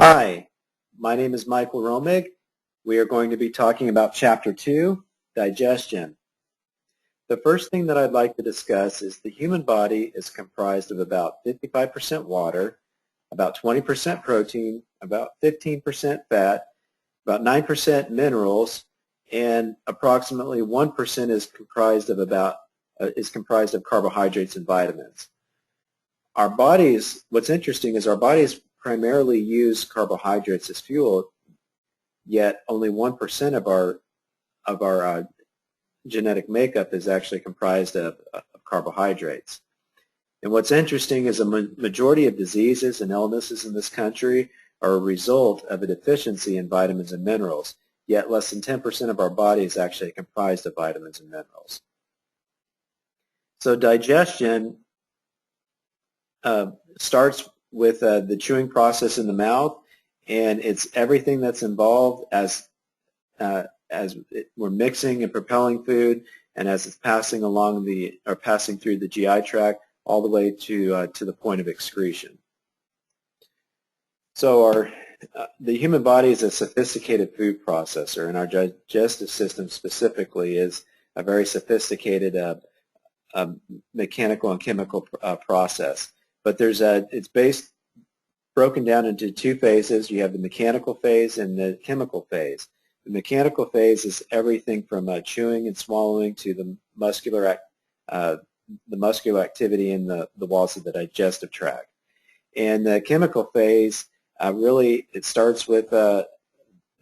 Hi, my name is Michael Romig. We are going to be talking about Chapter 2, Digestion. The first thing that I'd like to discuss is the human body is comprised of about 55% water, about 20% protein, about 15% fat, about 9% minerals, and approximately 1% is comprised of carbohydrates and vitamins. Our bodies, what's interesting is our bodies primarily use carbohydrates as fuel, yet only 1% of our genetic makeup is actually comprised of carbohydrates. And what's interesting is a majority of diseases and illnesses in this country are a result of a deficiency in vitamins and minerals, yet less than 10% of our body is actually comprised of vitamins and minerals. So digestion starts with the chewing process in the mouth, and it's everything that's involved as we're mixing and propelling food, and as it's passing through the GI tract all the way to the point of excretion. So the human body is a sophisticated food processor, and our digestive system specifically is a very sophisticated mechanical and chemical process. But it's broken down into two phases. You have the mechanical phase and the chemical phase. The mechanical phase is everything from chewing and swallowing to the muscular activity in the walls of the digestive tract. And the chemical phase, really, it starts with the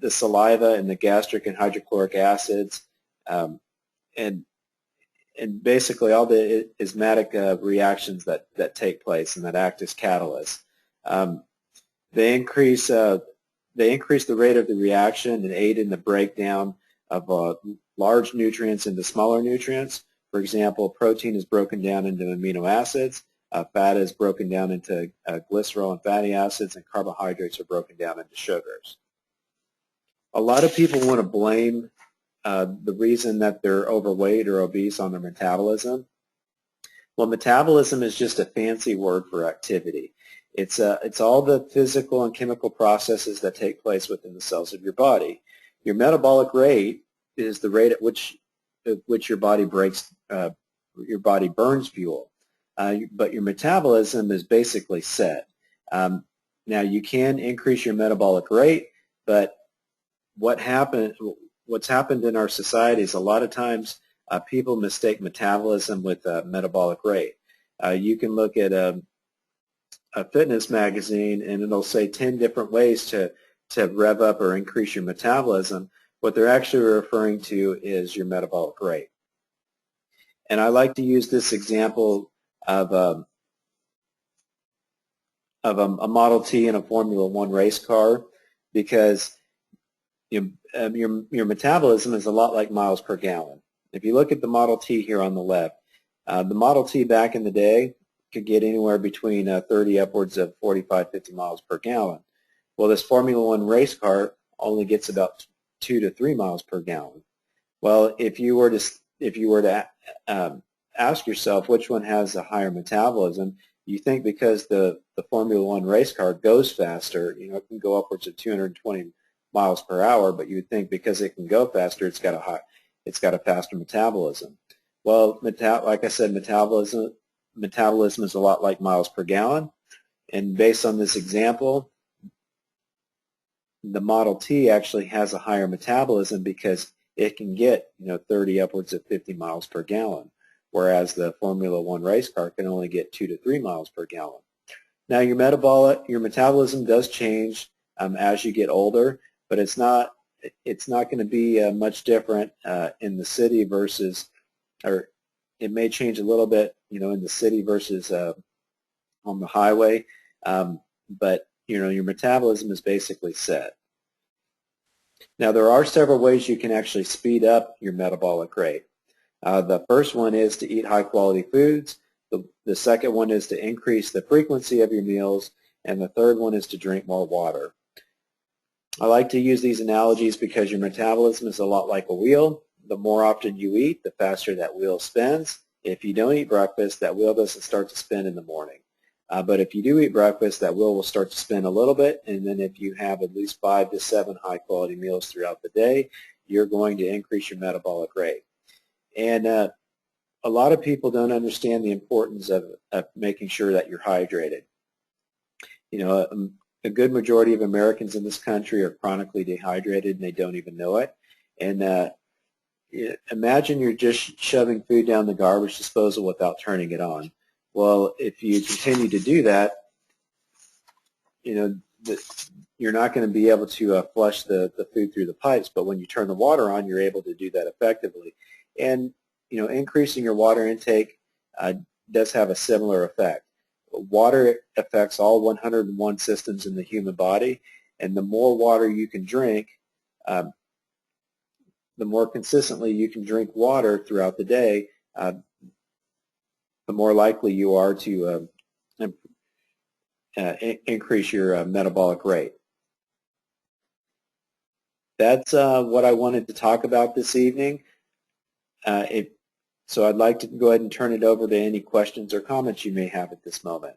saliva and the gastric and hydrochloric acids, and basically all the osmotic reactions that take place and that act as catalysts. They increase the rate of the reaction and aid in the breakdown of large nutrients into smaller nutrients. For example, protein is broken down into amino acids, fat is broken down into glycerol and fatty acids, and carbohydrates are broken down into sugars. A lot of people want to blame the reason that they're overweight or obese on their metabolism. Well, metabolism is just a fancy word for activity. It's all the physical and chemical processes that take place within the cells of your body. Your metabolic rate is the rate at which your body burns fuel, but your metabolism is basically set. Now, you can increase your metabolic rate, but what's happened in our society is a lot of times people mistake metabolism with metabolic rate. You can look at a fitness magazine and it'll say 10 different ways to rev up or increase your metabolism. What they're actually referring to is your metabolic rate. And I like to use this example of a Model T and a Formula One race car, because your metabolism is a lot like miles per gallon. If you look at the Model T here on the left, the Model T back in the day could get anywhere between 30 upwards of 45, 50 miles per gallon. Well, this Formula One race car only gets about 2 to 3 miles per gallon. Well, if you were to ask yourself which one has a higher metabolism, you think because the Formula One race car goes faster, it can go upwards of 220 miles per hour, but you would think because it can go faster, it's got a faster metabolism. Well, like I said, metabolism is a lot like miles per gallon, and based on this example, the Model T actually has a higher metabolism because it can get 30 upwards of 50 miles per gallon, whereas the Formula One race car can only get 2 to 3 miles per gallon. Now, your metabolism does change as you get older, but it's not going to be much different in the city versus, or it may change a little bit, in the city versus on the highway, but your metabolism is basically set. Now, there are several ways you can actually speed up your metabolic rate. The first one is to eat high-quality foods. The second one is to increase the frequency of your meals, and the third one is to drink more water. I like to use these analogies because your metabolism is a lot like a wheel. The more often you eat, the faster that wheel spins. If you don't eat breakfast, that wheel doesn't start to spin in the morning. But if you do eat breakfast, that will start to spin a little bit, and then if you have at least 5 to 7 high-quality meals throughout the day, you're going to increase your metabolic rate. And a lot of people don't understand the importance of making sure that you're hydrated. You know, a good majority of Americans in this country are chronically dehydrated and they don't even know it. And imagine you're just shoving food down the garbage disposal without turning it on. Well, if you continue to do that, you know, you're not going to be able to flush the food through the pipes, but when you turn the water on, you're able to do that effectively. And, you know, increasing your water intake does have a similar effect. Water affects all 101 systems in the human body, and the more water you can drink, the more consistently you can drink water throughout the day, the more likely you are to increase your metabolic rate. That's what I wanted to talk about this evening. So I'd like to go ahead and turn it over to any questions or comments you may have at this moment.